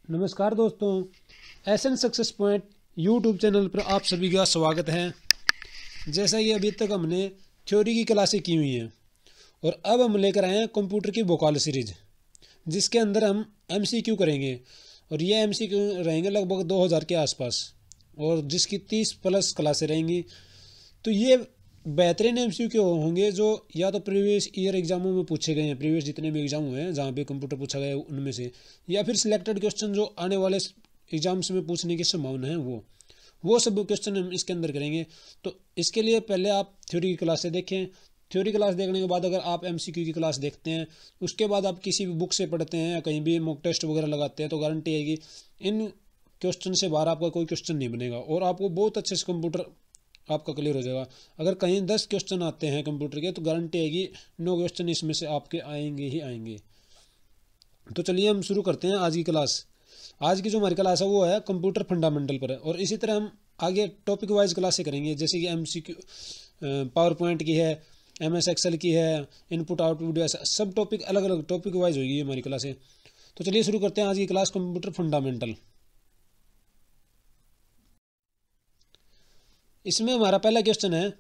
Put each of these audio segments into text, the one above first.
नमस्कार दोस्तों, एसन success point YouTube channel पर आप सभी का स्वागत है। जैसा कि अभी तक हमने थ्योरी की क्लासें की हुई हैं और अब हम लेकर आए हैं कंप्यूटर की वोकाल सीरीज, जिसके अंदर हम एमसीक्यू करेंगे और ये एमसीक्यू रहेंगे लगभग 2000 के आसपास और जिसकी 30 प्लस क्लासें रहेंगी। तो ये बेहतरीन एमसीक्यू होंगे जो या तो प्रीवियस ईयर एग्जामों में पूछे गए हैं, प्रीवियस जितने भी एग्जाम हुए हैं जहाँ पे कंप्यूटर पूछा गया है उनमें से, या फिर सिलेक्टेड क्वेश्चन जो आने वाले एग्जाम्स में पूछने की संभावना है वो सब क्वेश्चन हम इसके अंदर करेंगे। तो इसके लिए पहले आप थ्योरी की क्लासें देखें। थ्योरी क्लास देखने के बाद अगर आप एमसीक्यू की क्लास देखते हैं, उसके बाद आप किसी भी बुक से पढ़ते हैं या कहीं भी मॉक टेस्ट वगैरह लगाते हैं, तो गारंटी है कि इन क्वेश्चन से बाहर आपका कोई क्वेश्चन नहीं बनेगा और आपको बहुत अच्छे से कंप्यूटर आपका क्लियर हो जाएगा। अगर कहीं 10 क्वेश्चन आते हैं कंप्यूटर के, तो गारंटी है कि 9 क्वेश्चन इसमें से आपके आएंगे ही आएंगे। तो चलिए हम शुरू करते हैं आज की क्लास। आज की जो हमारी क्लास है वो है कंप्यूटर फंडामेंटल पर है और इसी तरह हम आगे टॉपिक वाइज क्लासें करेंगे, जैसे कि एमसीक्यू पावर पॉइंट की है, एमएस एक्सेल की है, इनपुट आउटपुट, सब टॉपिक अलग अलग टॉपिक वाइज होगी हमारी क्लासें। तो चलिए शुरू करते हैं आज की क्लास कंप्यूटर फंडामेंटल। इसमें हमारा पहला क्वेश्चन है,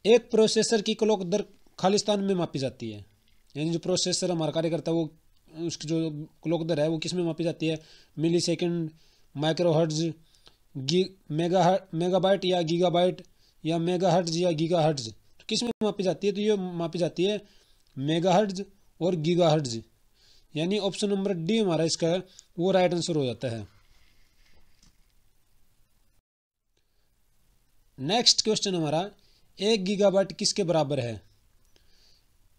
एक प्रोसेसर की क्लॉक दर खालिस्तान में मापी जाती है। यानी जो प्रोसेसर हमारा कार्य करता है वो उसकी जो क्लॉक दर है वो किस में मापी जाती है? मिली सेकेंड, माइक्रोहर्ट्ज, मेगाबाइट या गीगाबाइट, या मेगाहर्ट्ज या गीगाहर्ट्ज। तो किस में मापी जाती है? तो ये मापी जाती है मेगाहर्ट्ज और गीगाहर्ट्ज। यानी ऑप्शन नंबर डी हमारा इसका है वो राइट आंसर हो जाता है। नेक्स्ट क्वेश्चन हमारा, 1 गीगाबाइट किसके बराबर है?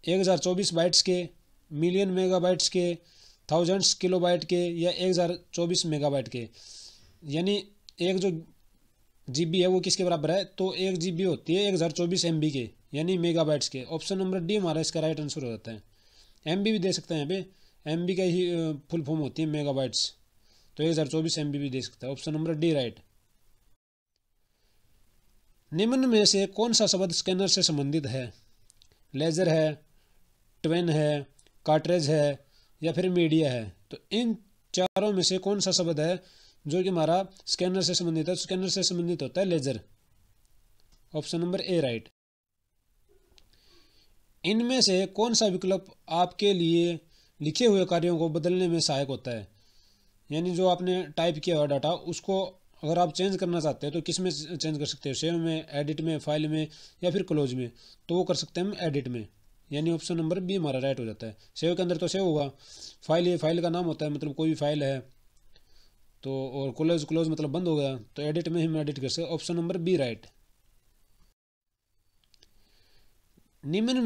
1024 बाइट्स के, मिलियन मेगाबाइट्स के, थाउजेंड्स किलोबाइट के, या 1024 मेगाबाइट के। यानी एक जो जीबी है वो किसके बराबर है? तो 1 जीबी होती है 1024 एमबी के, यानी मेगाबाइट्स के। ऑप्शन नंबर डी हमारा इसका राइट आंसर हो जाता है। एमबी भी दे सकते हैं, यहाँ पे एमबी का ही फुल फॉर्म होती है मेगाबाइट्स, तो 1024 एमबी भी दे सकता है। Option number D right. निम्न में से कौन सा शब्द स्कैनर से संबंधित है? लेजर है, ट्वेन है, कार्ट्रेज है, या फिर मीडिया है। तो इन चारों में से कौन सा शब्द है जो कि हमारा स्कैनर से संबंधित है? स्कैनर से संबंधित होता है ledger. Option number A right. इनमें से कौन सा विकल्प आपके लिए लिखे हुए कार्यों को बदलने में सहायक होता है? यानी जो आपने टाइप किया हुआ डाटा उसको अगर आप चेंज करना चाहते हैं तो किस में चेंज कर सकते हो? सेव में, एडिट में, फाइल में, या फिर क्लोज में। तो वो कर सकते हैं हम एडिट में, यानी ऑप्शन नंबर बी हमारा राइट हो जाता है। सेव के अंदर तो सेव होगा, फाइल ये फाइल का नाम होता है, मतलब कोई भी फाइल है तो, और क्लोज क्लोज मतलब बंद हो गया, तो एडिट में हम एडिट कर सकते हैं। Option number B right. निम्न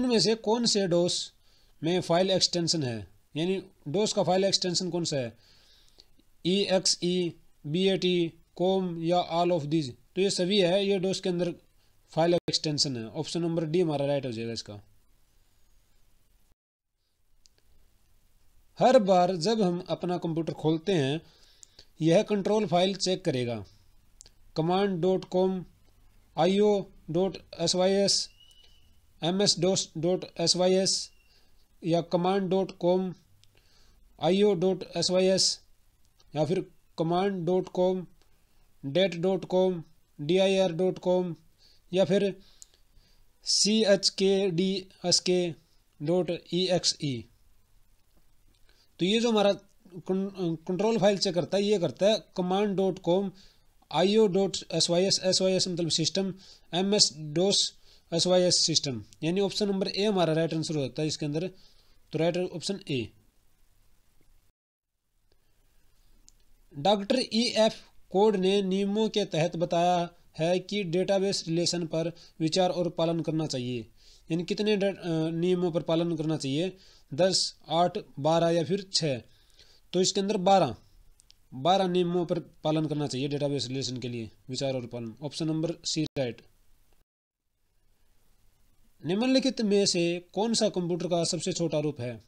में से कौन से डोस में फाइल एक्सटेंशन है? यानी डोस का फाइल एक्सटेंशन कौन सा है? EXE, BAT, कॉम, या ऑल ऑफ दीज। तो ये सभी है, ये डोस के अंदर फाइल एक्सटेंशन है। ऑप्शन नंबर डी हमारा राइट हो जाएगा इसका। हर बार जब हम अपना कंप्यूटर खोलते हैं यह कंट्रोल फाइल चेक करेगा। command.com, io.sys, ms-sys, या command.com, io.sys, या फिर command.com, det.com, dir.com, या फिर chkdsk.exe। तो ये जो हमारा कंट्रोल फाइल चेक करता है ये करता है command.com, io.sys, sys मतलब सिस्टम, ms-sys सिस्टम। यानी ऑप्शन नंबर ए हमारा राइट आंसर हो जाता है इसके अंदर। तो right option A. Doctor EF code ने नियमों के तहत बताया है कि डेटाबेस रिलेशन पर विचार और पालन करना चाहिए। यानी कितने नियमों पर पालन करना चाहिए? 10, 8, 12 या फिर 6। तो इसके अंदर 12 नियमों पर पालन करना चाहिए डेटाबेस रिलेशन के लिए, विचार और पालन। Option number C right. निम्नलिखित में से कौन सा कंप्यूटर का सबसे छोटा रूप है?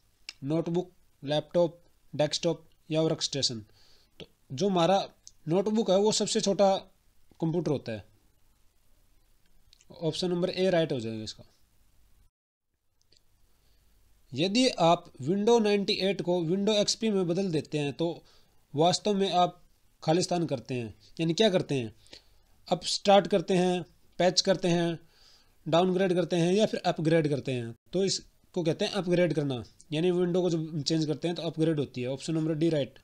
नोटबुक, लैपटॉप, डेस्कटॉप, या वर्क स्टेशन। तो जो हमारा नोटबुक है वो सबसे छोटा कंप्यूटर होता है। ऑप्शन नंबर ए राइट हो जाएगा इसका। यदि आप विंडो 98 को विंडो एक्सपी में बदल देते हैं तो वास्तव में आप खालिस्तान करते हैं। यानी क्या करते हैं, अब स्टार्ट करते हैं, पैच करते हैं, डाउनग्रेड करते हैं या फिर अपग्रेड करते हैं। तो इसको कहते हैं अपग्रेड करना। यानी विंडो को जब चेंज करते हैं तो अपग्रेड होती है। Option number D right.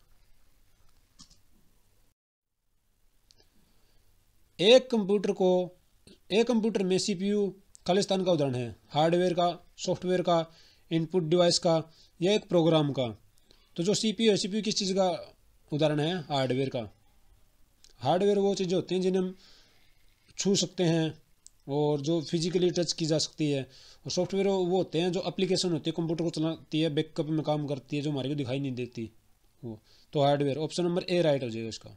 एक कंप्यूटर में सीपीयू खालिस्तान का उदाहरण है, हार्डवेयर का, सॉफ्टवेयर का, इनपुट डिवाइस का या एक प्रोग्राम का। तो जो सीपीयू है, सीपीयू किस चीज़ का उदाहरण है, हार्डवेयर का। हार्डवेयर वो चीज़ें होती हैं जिन्हें हम छू सकते हैं और जो फिजिकली टच की जा सकती है। और सॉफ्टवेयर वो होते हैं जो एप्लीकेशन होती है, कंप्यूटर को चलाती है, बैकअप में काम करती है, जो हमारे को दिखाई नहीं देती वो। तो hardware. Option number A right हो जाएगा इसका।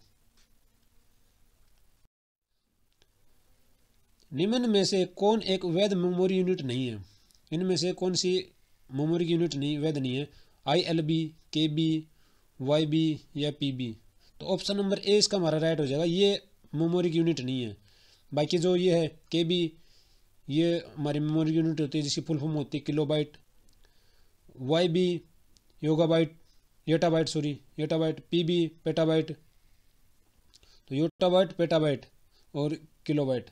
निम्न में से कौन एक वैध मेमोरी यूनिट नहीं है। इनमें से कौन सी मेमोरी की यूनिट नहीं वैध नहीं है, ILB, KB, YB या PB। तो ऑप्शन नंबर ए इसका हमारा राइट हो जाएगा। ये मेमोरी की यूनिट नहीं है। बाकी जो ये है KB, ये हमारी मेमोरी यूनिट होती है जिसकी फुल फॉर्म होती है kilobyte. YB yottabyte, yottabyte, PB petabyte. तो योटाबाइट, पेटाबाइट और किलोबाइट,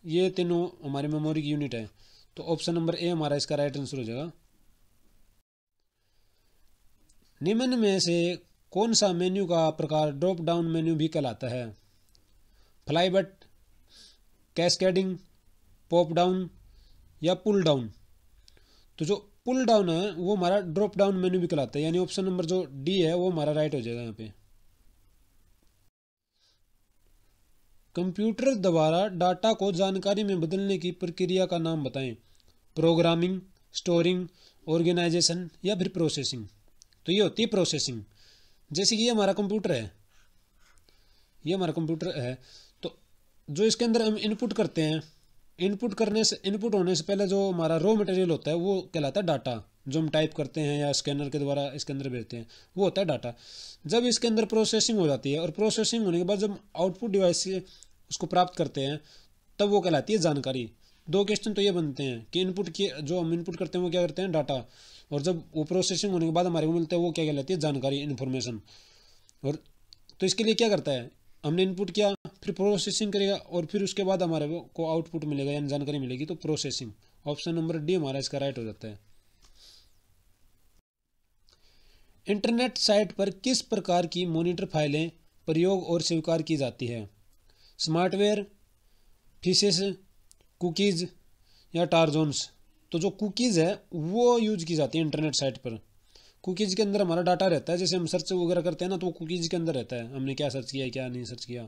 ये तीनों हमारी मेमोरी की यूनिट है। तो ऑप्शन नंबर ए हमारा इसका राइट आंसर हो जाएगा। निम्न में से कौन सा मेन्यू का प्रकार ड्रॉप डाउन मेन्यू भी कहलाता है, फ्लाईबट, कैस्केडिंग, पॉप डाउन या पुल डाउन। तो जो पुल डाउन है वो हमारा ड्रॉप डाउन मेन्यू भी कहलाता है। यानी ऑप्शन नंबर जो डी है वो हमारा राइट हो जाएगा यहाँ पे। कंप्यूटर द्वारा डाटा को जानकारी में बदलने की प्रक्रिया का नाम बताएं, प्रोग्रामिंग, स्टोरिंग, ऑर्गेनाइजेशन या फिर प्रोसेसिंग। तो ये होती है प्रोसेसिंग। जैसे कि ये हमारा कंप्यूटर है, तो जो इसके अंदर हम इनपुट करते हैं, इनपुट होने से पहले जो हमारा रॉ मटेरियल होता है वो कहलाता है डाटा। जो हम टाइप करते हैं या स्कैनर के द्वारा इसके अंदर भेजते हैं वो होता है डाटा। जब इसके अंदर प्रोसेसिंग हो जाती है और प्रोसेसिंग होने के बाद जब आउटपुट डिवाइस से उसको प्राप्त करते हैं तब वो कहलाती है जानकारी। दो क्वेश्चन तो ये बनते हैं कि जो हम इनपुट करते हैं वो क्या करते हैं, डाटा। और जब वो प्रोसेसिंग होने के बाद हमारे को मिलता है वो क्या कहलाती है, जानकारी, इन्फॉर्मेशन। और तो इसके लिए क्या करता है, हमने इनपुट किया, फिर प्रोसेसिंग करेगा और फिर उसके बाद हमारे को आउटपुट मिलेगा यानी जानकारी मिलेगी। तो प्रोसेसिंग। ऑप्शन नंबर डी हमारा इसका राइट हो जाता है। इंटरनेट साइट पर किस प्रकार की मॉनिटर फाइलें प्रयोग और स्वीकार की जाती है, स्मार्टवेयर, फीसेस, कुकीज़ या टारजोन्स। तो जो कुकीज़ है वो यूज की जाती है इंटरनेट साइट पर। कुकीज़ के अंदर हमारा डाटा रहता है, जैसे हम सर्च वगैरह करते हैं ना तो वो कुकीज़ के अंदर रहता है, हमने क्या सर्च किया क्या नहीं सर्च किया।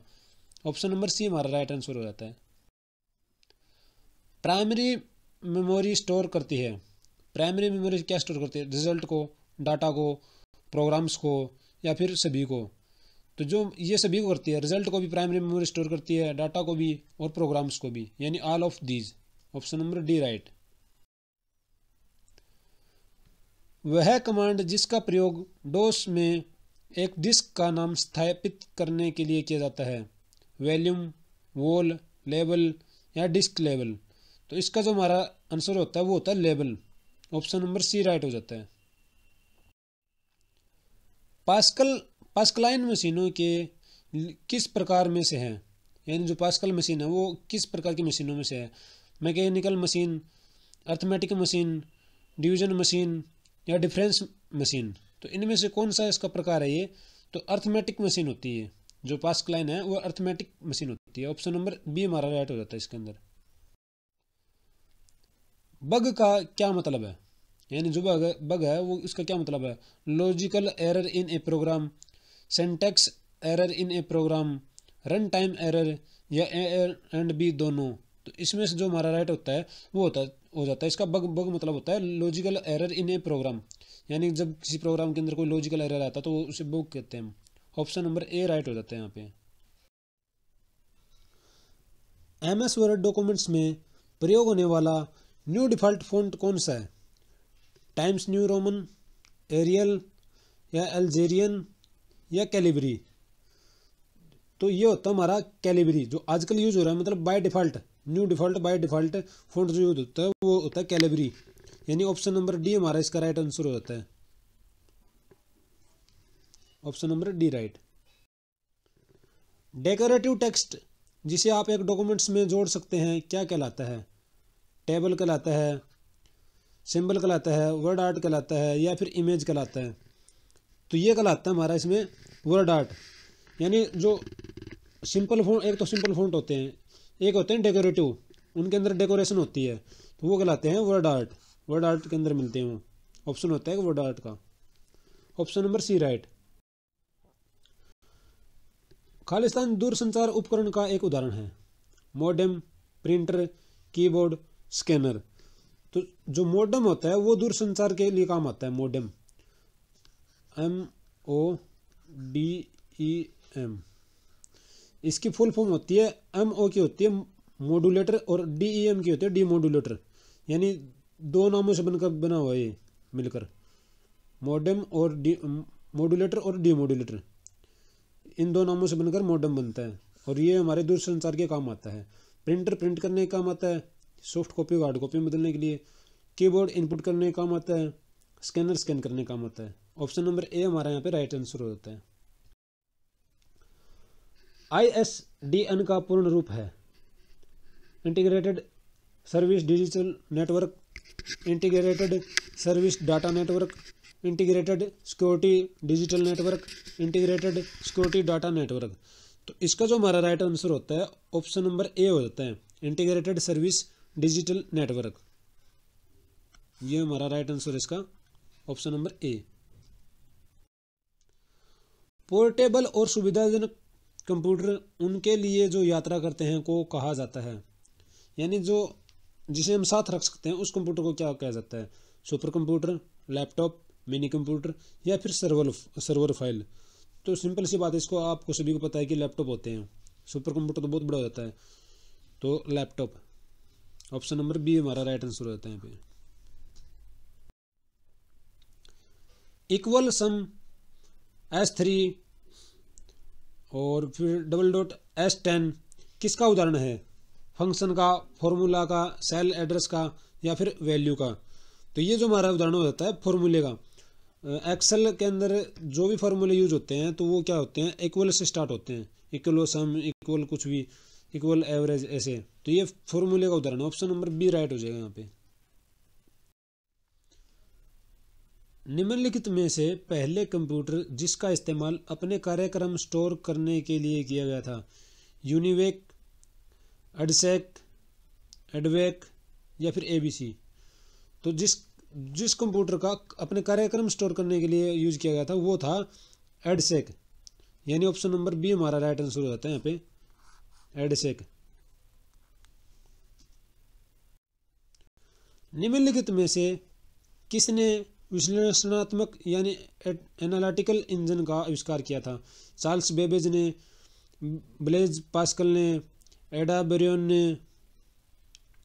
ऑप्शन नंबर सी हमारा राइट आंसर हो जाता है। प्राइमरी मेमोरी स्टोर करती है। प्राइमरी मेमोरी क्या स्टोर करती है, रिजल्ट को, डाटा को, प्रोग्राम्स को या फिर सभी को। तो जो ये सभी को करती है, रिजल्ट को भी प्राइमरी मेमोरी स्टोर करती है, डाटा को भी और प्रोग्राम्स को भी, यानी all of these. Option number D right. वह कमांड जिसका प्रयोग डोस में एक डिस्क का नाम स्थापित करने के लिए किया जाता है, वॉल्यूम, वॉल, लेबल या डिस्क लेवल। तो इसका जो हमारा आंसर होता है वो होता है label. Option number C right हो जाता है। पास्कलाइन मशीनों के किस प्रकार में से हैं, यानी जो पास्कल मशीन है वो किस प्रकार की मशीनों में से है, mechanical machine, arithmetic machine, division machine या डिफरेंस मशीन। तो इनमें से कौन सा इसका प्रकार है ये, तो अर्थमेटिक मशीन होती है। जो पास्कलाइन है वो अर्थमेटिक मशीन होती है। ऑप्शन नंबर बी हमारा राइट हो जाता है इसके अंदर। बग का क्या मतलब है, यानी जो बग है वो इसका क्या मतलब है, logical error in a program, syntax error in a program, run time error या ए एंड बी दोनों। तो इसमें से जो हमारा राइट होता है वो हो जाता है इसका बग मतलब होता है logical error in a program. यानी जब किसी प्रोग्राम के अंदर कोई लॉजिकल एरर आता है तो वो उसे बग कहते हैं। ऑप्शन नंबर ए राइट हो जाता है यहाँ पे। MS वर्ड डॉक्यूमेंट्स में प्रयोग होने वाला न्यू डिफ़ॉल्ट फ़ॉन्ट कौन सा है, टाइम्स न्यू रोमन, एरियल या अल्जेरियन या कैलिबरी। तो ये होता है हमारा कैलिबरी, जो आजकल यूज हो रहा है, मतलब by default new default by default font जो यूज होता है वो होता है कैलिबरी। यानी ऑप्शन नंबर डी हमारा इसका राइट आंसर हो जाता है। Option number D right. Decorative text जिसे आप एक डॉक्यूमेंट्स में जोड़ सकते हैं क्या कहलाता है? टेबल कहलाता है, सिंबल कहलाता है, वर्ड आर्ट कहलाता है, या फिर इमेज कहलाता है? तो ये कहलाता है हमारा इसमें वर्ड आर्ट। यानी जो सिंपल फॉन्ट, एक तो सिंपल फॉन्ट होते हैं, एक होते हैं डेकोरेटिव, उनके अंदर डेकोरेशन होती है, तो वो कहलाते हैं वर्ड आर्ट। वर्ड आर्ट के अंदर मिलते हैं वो। ऑप्शन होता है वर्ड आर्ट का। Option number C right. खालिस्तान दूरसंचार उपकरण का एक उदाहरण है। Modem, printer, keyboard, scanner. तो जो मॉडेम होता है वो दूरसंचार के लिए काम आता है। मॉडेम, MODEM, इसकी फुल फॉर्म होती है, MO की होती है मॉड्यूलेटर और DEM की होती है डीमॉड्यूलेटर। यानी दो नामों से बनकर बना हुआ है ये मिलकर, मॉडेम और मॉड्यूलेटर और डीमॉड्यूलेटर, इन दो नामों से बनकर मॉडेम बनता है और ये हमारे दूरसंचार के काम आता है। प्रिंटर प्रिंट करने का काम आता है, सॉफ्ट कॉपी को हार्ड कॉपी में बदलने के लिए। कीबोर्ड इनपुट करने का काम आता है, स्कैनर स्कैन करने का काम आता है। ऑप्शन नंबर ए हमारा यहाँ पे राइट आंसर हो जाता है। ISDN का पूर्ण रूप है integrated service digital network, integrated service data network, integrated security digital network, integrated security data network. तो इसका जो हमारा राइट आंसर होता है ऑप्शन नंबर ए हो जाता है, इंटीग्रेटेड सर्विस डिजिटल नेटवर्क। ये हमारा राइट आंसर है इसका, ऑप्शन नंबर ए। पोर्टेबल और सुविधाजनक कंप्यूटर उनके लिए जो यात्रा करते हैं को कहा जाता है। यानी जो जिसे हम साथ रख सकते हैं उस कंप्यूटर को क्या कहा जाता है? Super computer, laptop, mini computer, या फिर सर्वर फाइल। तो सिंपल सी बात है, इसको आपको सभी को पता है कि लैपटॉप होते हैं। सुपर कंप्यूटर तो बहुत बड़ा होता है, तो लैपटॉप। ऑप्शन नंबर बी हमारा राइट आंसर हो जाता है यहाँ पे। इक्वल सम S3 और फिर $S10 किसका उदाहरण है? फंक्शन का, फॉर्मूला का, सेल एड्रेस का, या फिर वैल्यू का? तो ये जो हमारा उदाहरण हो जाता है फॉर्मूले का। एक्सेल के अंदर जो भी फॉर्मूले यूज होते हैं तो वो क्या होते हैं? इक्वल से स्टार्ट होते हैं, इक्वल सम, इक्वल कुछ भी, इक्वल एवरेज, ऐसे। तो ये फॉर्मूले का उदाहरण है। ऑप्शन नंबर बी राइट हो जाएगा यहाँ पे। निम्नलिखित में से पहले कंप्यूटर जिसका इस्तेमाल अपने कार्यक्रम स्टोर करने के लिए किया गया था? यूनिवेक, एडसेक, एडवेक, या फिर ABC? तो जिस कंप्यूटर का अपने कार्यक्रम स्टोर करने के लिए यूज किया गया था वो था एडसेक। यानी ऑप्शन नंबर बी हमारा राइट आंसर हो जाता है यहाँ पे, एडसेक। निम्नलिखित में से किसने विश्लेषणात्मक यानी एनालिटिकल इंजन का आविष्कार किया था? चार्ल्स बेबेज ने, ब्लेज पास्कल ने, एडा बेरियन ने,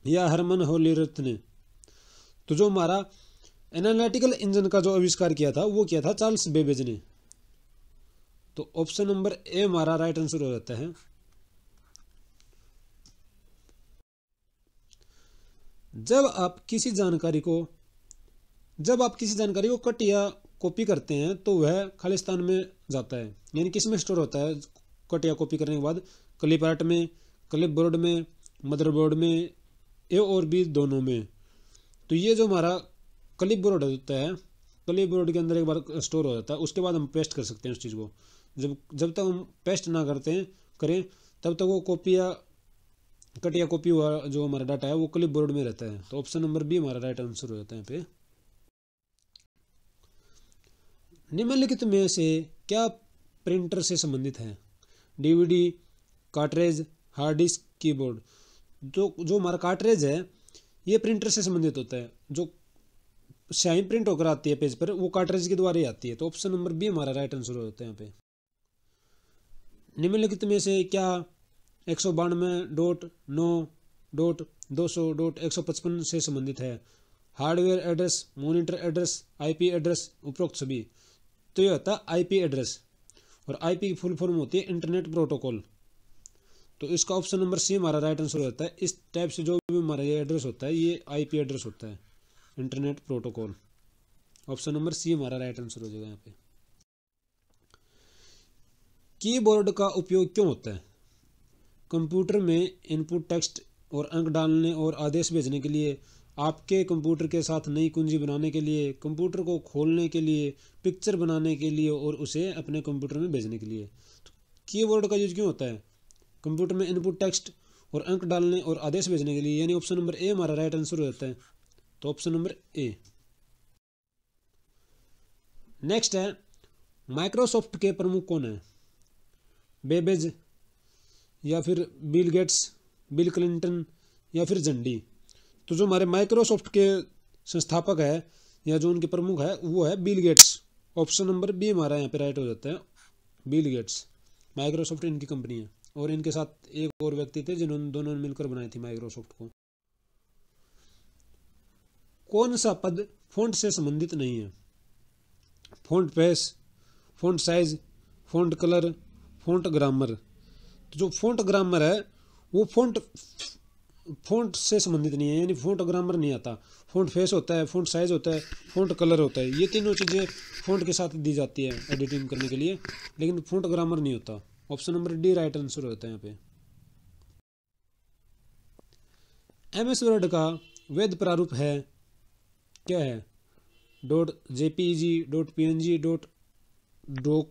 या हरमन होलीरथ ने? तो जो हमारा एनालिटिकल इंजन का जो आविष्कार किया था वो किया था चार्ल्स बेबेज ने। तो ऑप्शन नंबर ए हमारा राइट आंसर हो जाता है। जब आप किसी जानकारी को कट या कॉपी करते हैं तो वह खालिस्तान में जाता है। यानी किस में स्टोर होता है कट या कॉपी करने के बाद? क्लिप आर्ट में, क्लिप बोर्ड में, मदरबोर्ड में, ए और बी दोनों में। तो ये जो हमारा क्लिप बोर्ड होता है, क्लिप बोर्ड के अंदर एक बार स्टोर हो जाता है, उसके बाद हम पेस्ट कर सकते हैं उस चीज़ को। जब तक हम पेस्ट ना करें तब तक वो कॉपी या कट या कॉपी हुआ जो हमारा डाटा है वो क्लिप बोर्ड में रहता है। तो ऑप्शन नंबर बी हमारा राइट आंसर हो जाता है यहाँ पे। निम्नलिखित में से क्या प्रिंटर से संबंधित है? DVD, cartridge, hard disk, keyboard? जो हमारा कार्ट्रेज है ये प्रिंटर से संबंधित होता है। जो स्याही प्रिंट होकर आती है पेज पर वो कार्ट्रेज के द्वारा ही आती है। तो ऑप्शन नंबर बी हमारा राइट आंसर हो जाता है यहाँ पे। निम्नलिखित में से क्या 192.9.200.155 से संबंधित है? Hardware address, monitor address, IP address, उपरोक्त सभी? तो ये होता है IP एड्रेस, और IP की फुल फॉर्म होती है इंटरनेट प्रोटोकॉल। तो इसका ऑप्शन नंबर सी हमारा राइट आंसर हो जाता है। इस टाइप से जो भी हमारा ये एड्रेस होता है ये IP एड्रेस होता है। Internet protocol. Option number C हमारा राइट आंसर हो जाएगा यहाँ पे। कीबोर्ड का उपयोग क्यों होता है? कंप्यूटर में इनपुट टेक्स्ट और अंक डालने और आदेश भेजने के लिए, आपके कंप्यूटर के साथ नई कुंजी बनाने के लिए, कंप्यूटर को खोलने के लिए, पिक्चर बनाने के लिए और उसे अपने कंप्यूटर में भेजने के लिए। तो कीबोर्ड का यूज क्यों होता है? कंप्यूटर में इनपुट टेक्स्ट और अंक डालने और आदेश भेजने के लिए, यानी ऑप्शन नंबर ए हमारा राइट आंसर हो जाता है। तो ऑप्शन नंबर ए। नेक्स्ट है, माइक्रोसॉफ्ट के प्रमुख कौन है? बेबेज या फिर बिल गेट्स, बिल क्लिंटन या फिर जंडी। तो जो हमारे माइक्रोसॉफ्ट के संस्थापक है या जो उनके प्रमुख है वो है Bill Gates. Option number B हमारा यहाँ पे राइट हो जाता है, बिल गेट्स। माइक्रोसॉफ्ट इनकी कंपनी है और इनके साथ एक और व्यक्ति थे जिन्होंने दोनों मिलकर बनाई थी माइक्रोसॉफ्ट को। कौन सा पद फॉन्ट से संबंधित नहीं है? Font face, font size, font colour, font grammar. तो जो फॉन्ट ग्रामर है वो फॉन्ट से संबंधित नहीं है, यानी फॉन्ट ग्रामर नहीं आता। फॉन्ट फेस होता है, फॉन्ट साइज होता है, फॉन्ट कलर होता है, ये तीनों चीज़ें फॉन्ट के साथ दी जाती है एडिटिंग करने के लिए, लेकिन फॉन्ट ग्रामर नहीं होता। Option number D right answer होता है यहाँ पे। MS वर्ड का वैध प्रारूप है क्या है? .jpeg, .png, .doc,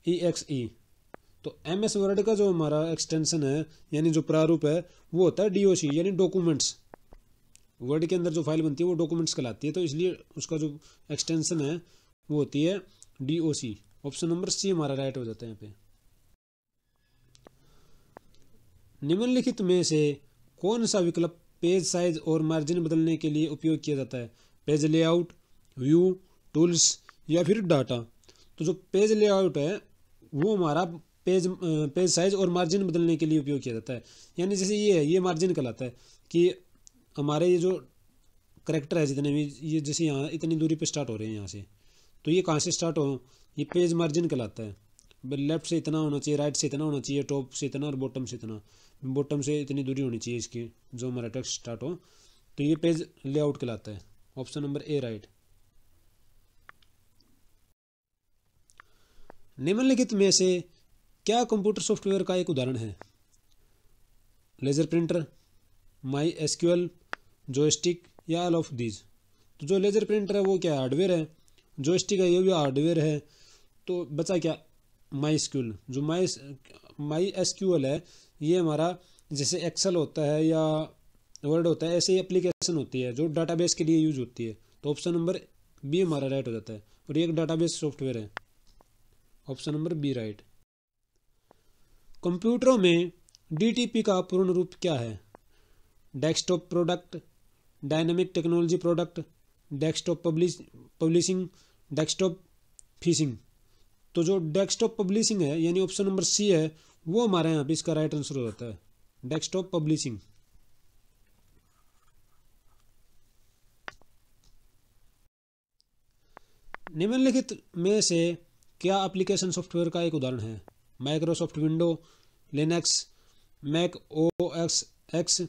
.exe। तो MS वर्ड का जो हमारा एक्सटेंशन है यानी जो प्रारूप है वो होता है DOC, यानी डॉक्यूमेंट्स। वर्ड के अंदर जो फाइल बनती है वो डॉक्यूमेंट्स कहलाती है, तो इसलिए उसका जो एक्सटेंशन है वो होती है DOC। ऑप्शन नंबर सी हमारा राइट हो जाता है यहाँ पे। निम्नलिखित में से कौन सा विकल्प पेज साइज और मार्जिन बदलने के लिए उपयोग किया जाता है? पेज लेआउट, व्यू, टूल्स या फिर डाटा। तो जो पेज लेआउट है वो हमारा पेज साइज और मार्जिन बदलने के लिए उपयोग किया जाता है। यानी जैसे ये है, ये मार्जिन कहलाता है कि हमारे ये जो करेक्टर है जितने भी, ये जैसे यहाँ इतनी दूरी पे स्टार्ट हो रहे हैं यहाँ से, तो ये कहाँ से स्टार्ट हो, ये पेज मार्जिन कहलाता है। लेफ्ट से इतना होना चाहिए, राइट से इतना होना चाहिए, टॉप से इतना और बॉटम से इतना, बॉटम से इतनी दूरी होनी चाहिए इसकी, जो हमारा टेक्स्ट स्टार्ट हो, तो ये पेज लेआउट कहलाता है। Option number A right. निम्नलिखित में से क्या कंप्यूटर सॉफ्टवेयर का एक उदाहरण है? लेजर प्रिंटर, माई SQL, जॉयस्टिक या ऑल ऑफ दीज। तो जो लेजर प्रिंटर है वो क्या हार्डवेयर है, जॉयस्टिक है ये भी हार्डवेयर है, तो बचा क्या? माई SQL। जो माई SQL है ये हमारा जैसे एक्सेल होता है या वर्ड होता है, ऐसे ही एप्लीकेशन होती है जो डाटाबेस के लिए यूज होती है। तो ऑप्शन नंबर बी हमारा राइट हो जाता है, और ये एक डाटाबेस सॉफ्टवेयर है। Option number B right. कंप्यूटरों में DTP का पूर्ण रूप क्या है? Desktop product, dynamic technology product, desktop publishing, desktop fishing. तो जो डेस्कटॉप पब्लिशिंग है यानी ऑप्शन नंबर सी है वो हमारे यहाँ पे इसका राइट आंसर होता है, डेस्कटॉप पब्लिशिंग। निम्नलिखित में से क्या एप्लीकेशन सॉफ्टवेयर का एक उदाहरण है? Microsoft window, Linux, Mac OS X,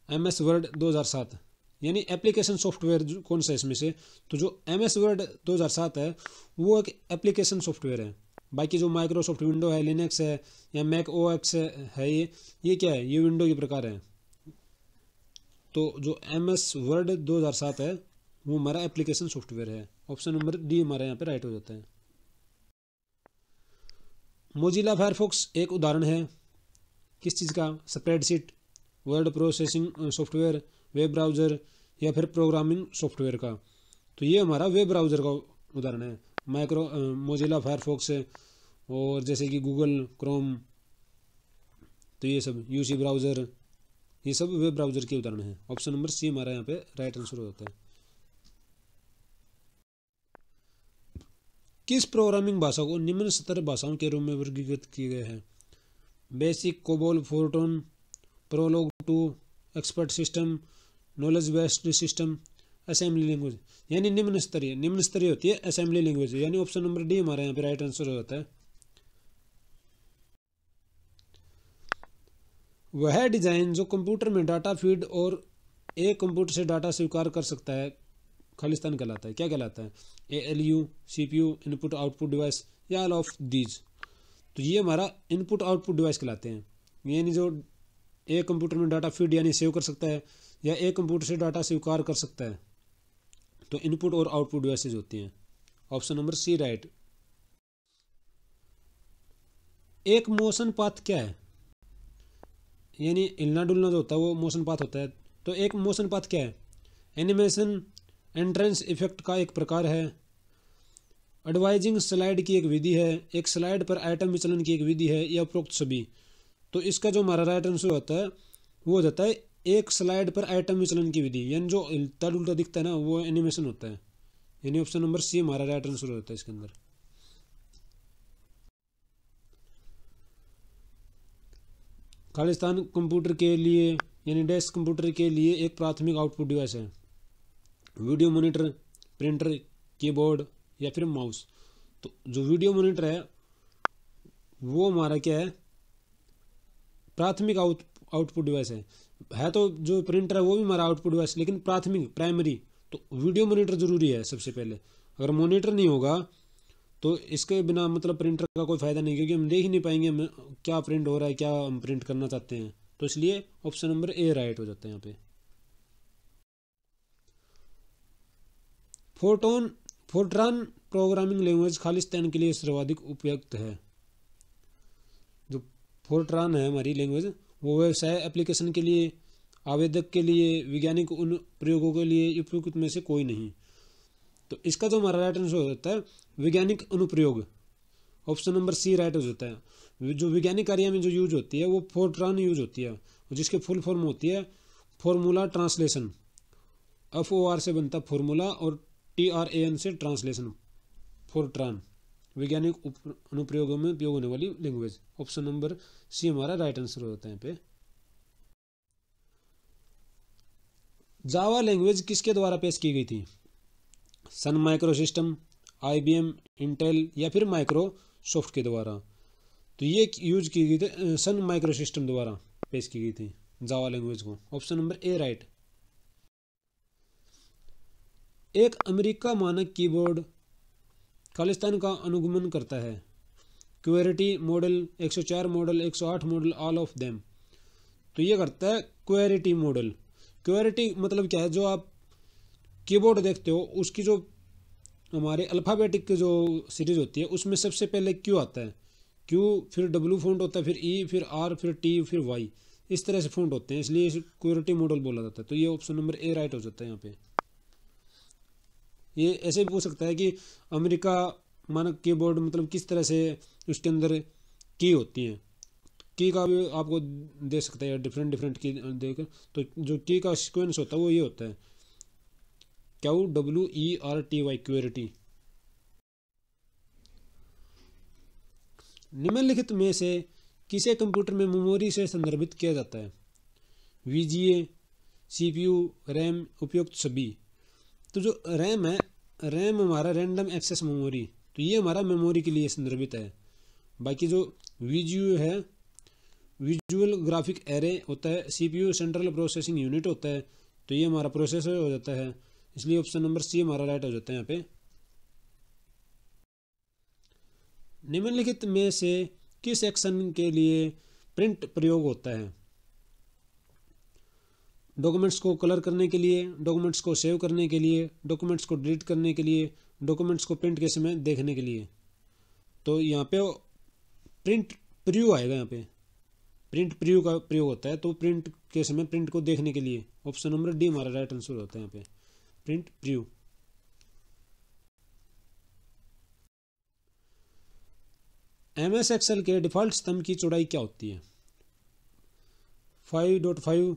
MS Word 2007। यानी एप्लीकेशन सॉफ्टवेयर कौन सा है इसमें से? तो जो MS वर्ड 2007 है वो एक एप्लीकेशन सॉफ्टवेयर है। बाकी जो माइक्रोसॉफ्ट विंडो है, लिनक्स है या मैक OS है, ये क्या है? ये विंडो के प्रकार है। तो जो MS वर्ड 2007 है वो हमारा एप्लीकेशन सॉफ्टवेयर है। ऑप्शन नंबर डी हमारा यहाँ पे राइट हो जाता है। मोजिला फायरफॉक्स एक उदाहरण है किस चीज़ का? Spreadsheet, word processing software, web browser या फिर प्रोग्रामिंग सॉफ्टवेयर का। तो ये हमारा वेब ब्राउज़र का उदाहरण है, मोजिला फायरफॉक्स है, और जैसे कि गूगल क्रोम, तो ये सब UC ब्राउज़र, ये सब वेब ब्राउज़र के उदाहरण हैं। ऑप्शन नंबर सी हमारा यहाँ पे राइट आंसर हो जाता है। किस प्रोग्रामिंग भाषा को निम्न स्तर भाषाओं के रूप में वर्गीकृत किए गए हैं? BASIC, COBOL, FORTRAN, Prolog 2, expert system, knowledge based system, assembly language. यानी निम्न स्तरीय होती है असेंबली लैंग्वेज, यानी ऑप्शन नंबर डी हमारे यहाँ पे राइट आंसर हो जाता है। वह डिज़ाइन जो कंप्यूटर में डाटा फीड और एक कंप्यूटर से डाटा स्वीकार कर सकता है खालिस्तान कहलाता है। क्या कहलाता है? ALU, CPU, input output device या ऑल ऑफ दीज। तो ये हमारा इनपुट आउटपुट डिवाइस कहलाते हैं। यानी जो एक कंप्यूटर में डाटा फीड यानी सेव कर सकता है या एक कंप्यूटर से डाटा स्वीकार कर सकता है, तो इनपुट और आउटपुट डिवाइसेज होती हैं। Option number C right. एक मोशन पाथ क्या है? यानी हिलना डुलना जो होता है वो मोशन पाथ होता है। तो एक मोशन पाथ क्या है? एनिमेशन एंट्रेंस इफेक्ट का एक प्रकार है, एडवाइजिंग स्लाइड की एक विधि है, एक स्लाइड पर आइटम विचलन की एक विधि है, या उपरोक्त सभी। तो इसका जो हमारा राइट आंसर होता है वो हो जाता है एक स्लाइड पर आइटम विचलन की विधि, यानी जो हिलता डुलता दिखता है ना वो एनिमेशन होता है। यानी ऑप्शन नंबर सी हमारा राइट आंसर होता है इसके अंदर। खालिस्तान कंप्यूटर के लिए यानी डेस्क कंप्यूटर के लिए एक प्राथमिक आउटपुट डिवाइस है। वीडियो मॉनिटर, प्रिंटर, कीबोर्ड या फिर माउस। तो जो वीडियो मॉनिटर है वो हमारा क्या है? प्राथमिक आउटपुट डिवाइस है। तो जो प्रिंटर है वो भी हमारा आउटपुट डिवाइस, लेकिन प्राथमिक प्राइमरी। तो वीडियो मॉनिटर ज़रूरी है सबसे पहले। अगर मॉनिटर नहीं होगा तो इसके बिना मतलब प्रिंटर का कोई फ़ायदा नहीं, क्योंकि हम देख ही नहीं पाएंगे हम क्या प्रिंट हो रहा है, क्या हम प्रिंट करना चाहते हैं। तो इसलिए ऑप्शन नंबर ए राइट हो जाता है यहाँ पे। फोर्ट्रान प्रोग्रामिंग लैंग्वेज खालिस्तान के लिए सर्वाधिक उपयुक्त है। जो फोर्ट्रान है हमारी लैंग्वेज वो व्यवसाय एप्लीकेशन के लिए, आवेदक के लिए, वैज्ञानिक उन प्रयोगों के लिए उपयुक्त में से कोई नहीं। तो इसका जो हमारा राइट आंसर हो जाता है वैज्ञानिक अनुप्रयोग। ऑप्शन नंबर सी राइट हो जाता है। जो वैज्ञानिक कार्य में जो यूज होती है वो फोर्ट्रान यूज होती है, जिसके फुल फॉर्म होती है फॉर्मूला ट्रांसलेशन। FOR से बनता है फॉर्मूला और TRAN से ट्रांसलेशन। फोर्ट्रान वैज्ञानिक अनुप्रयोगों में उपयोग होने वाली लैंग्वेज। ऑप्शन नंबर सी हमारा राइट आंसर होता है यहाँ पे। जावा लैंग्वेज किसके द्वारा पेश की गई थी? Sun micro system, IBM, Intel या फिर माइक्रोसॉफ्ट के द्वारा। तो ये यूज की गई थी सन माइक्रो सिस्टम द्वारा पेश की गई थी जावा लैंग्वेज को। Option number A right. एक अमेरिका मानक कीबोर्ड खालिस्तान का अनुगमन करता है। QWERTY model, 104 model, 108 model, all of them. तो ये करता है क्वेरिटी मॉडल। क्वेरिटी मतलब क्या है? जो आप कीबोर्ड देखते हो उसकी जो हमारे अल्फ़ाबेटिक की जो सीरीज होती है उसमें सबसे पहले क्यू आता है, क्यू, फिर W फॉन्ट होता है, फिर E, फिर R, फिर T, फिर Y। इस तरह से फॉन्ट होते हैं, इसलिए इसे क्वेरिटी मॉडल बोला जाता है। तो ये ऑप्शन नंबर ए राइट हो जाता है यहाँ पे। ये ऐसे भी पूछ सकता है कि अमेरिका मानक कीबोर्ड मतलब किस तरह से उसके अंदर की होती हैं। की का भी आपको दे सकता है डिफरेंट की देकर। तो जो की का सीक्वेंस होता है वो ये होता है QWERTY क्वेरिटी। निम्नलिखित में से किसे कंप्यूटर में मेमोरी से संदर्भित किया जाता है? VGA, CPU, रैम, उपयुक्त सभी। तो जो रैम है, रैम हमारा रैंडम एक्सेस मेमोरी, तो ये हमारा मेमोरी के लिए संदर्भित है। बाकी जो VGA है विजुअल ग्राफिक एरे होता है, CPU सेंट्रल प्रोसेसिंग यूनिट होता है, तो ये हमारा प्रोसेसर हो जाता है। इसलिए ऑप्शन नंबर सी हमारा राइट हो जाता है यहाँ पे। निम्नलिखित में से किस एक्शन के लिए प्रिंट प्रयोग होता है? डॉक्यूमेंट्स को कलर करने के लिए, डॉक्यूमेंट्स को सेव करने के लिए, डॉक्यूमेंट्स को डिलीट करने के लिए, डॉक्यूमेंट्स को प्रिंट के समय देखने के लिए। तो यहाँ पे प्रिंट प्रीव्यू आएगा, यहाँ पे प्रिंट प्रीव्यू का प्रयोग होता है। तो प्रिंट के समय प्रिंट को देखने के लिए ऑप्शन नंबर डी हमारा राइट आंसर होता है यहाँ पे, प्रिंट प्रीव्यू। MS एक्सेल के डिफ़ॉल्ट स्तंभ की चौड़ाई क्या होती है? 5.5,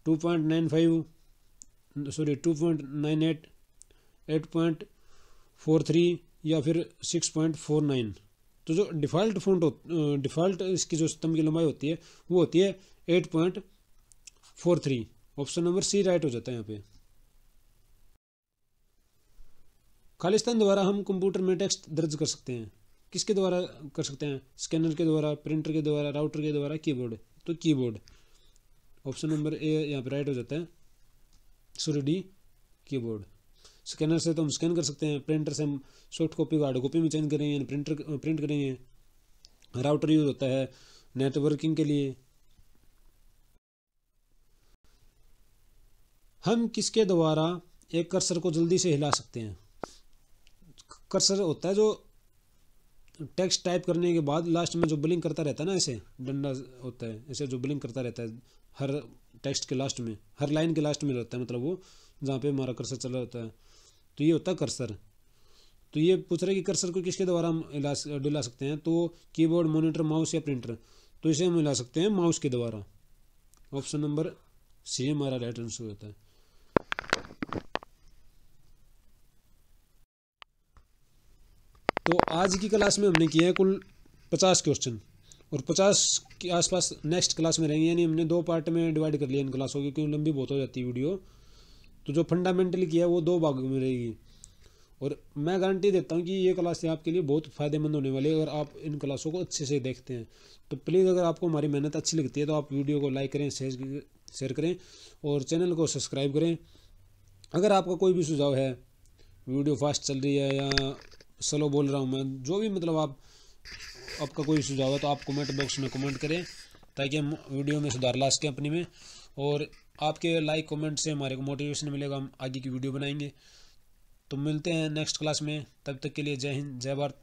2.95, 2.98, 8.43 या फिर 6.49। तो जो डिफ़ॉल्ट इसकी जो स्तंभ की लंबाई होती है वो होती है 8.43। ऑप्शन नंबर सी राइट हो जाता है यहाँ पे। खालिस्तान द्वारा हम कंप्यूटर में टेक्स्ट दर्ज कर सकते हैं। किसके द्वारा कर सकते हैं? स्कैनर के द्वारा, प्रिंटर के द्वारा, राउटर के द्वारा, कीबोर्ड। तो कीबोर्ड ऑप्शन नंबर ए यहाँ पे राइट हो जाता है। 3D keyboard. स्कैनर से तो हम स्कैन कर सकते हैं, प्रिंटर से हम सॉफ्ट कॉपी को हार्ड कॉपी में चेंज करेंगे, प्रिंट करेंगे। राउटर यूज होता है नेटवर्किंग के लिए। हम किसके द्वारा एक कर्सर को जल्दी से हिला सकते हैं? कर्सर होता है जो टेक्स्ट टाइप करने के बाद लास्ट में जो ब्लिंक करता रहता है ना, ऐसे डंडा होता है, ऐसे जो ब्लिंक करता रहता है हर टेक्स्ट के लास्ट में, हर लाइन के लास्ट में रहता है, मतलब वो जहाँ पे हमारा कर्सर चल रहा होता है, तो ये होता है कर्सर। तो ये पूछ रहा है कि कर्सर को किसके द्वारा हम हिला सकते हैं, तो कीबोर्ड, मॉनिटर, माउस या प्रिंटर। तो इसे हम हिला सकते हैं माउस के द्वारा। ऑप्शन नंबर सी हमारा राइट आंसर होता है। तो आज की क्लास में हमने किया है कुल 50 क्वेश्चन, और 50 के आसपास नेक्स्ट क्लास में रहेंगे, यानी हमने 2 पार्ट में डिवाइड कर लिया इन क्लासों की, क्योंकि लंबी बहुत हो जाती है वीडियो। तो जो फंडामेंटली किया है वो 2 भागों में रहेगी, और मैं गारंटी देता हूँ कि ये क्लास आपके लिए बहुत फ़ायदेमंद होने वाली है अगर आप इन क्लासों को अच्छे से देखते हैं। तो प्लीज़ अगर आपको हमारी मेहनत अच्छी लगती है तो आप वीडियो को लाइक करें, शेयर करें और चैनल को सब्सक्राइब करें। अगर आपका कोई भी सुझाव है, वीडियो फास्ट चल रही है या स्लो बोल रहा हूँ मैं, जो भी मतलब आपका कोई सुझाव है तो आप कमेंट बॉक्स में कमेंट करें, ताकि हम वीडियो में सुधार ला सकें अपनी में। और आपके लाइक कमेंट से हमारे को मोटिवेशन मिलेगा, हम आगे की वीडियो बनाएंगे। तो मिलते हैं नेक्स्ट क्लास में, तब तक के लिए जय हिंद, जय भारत।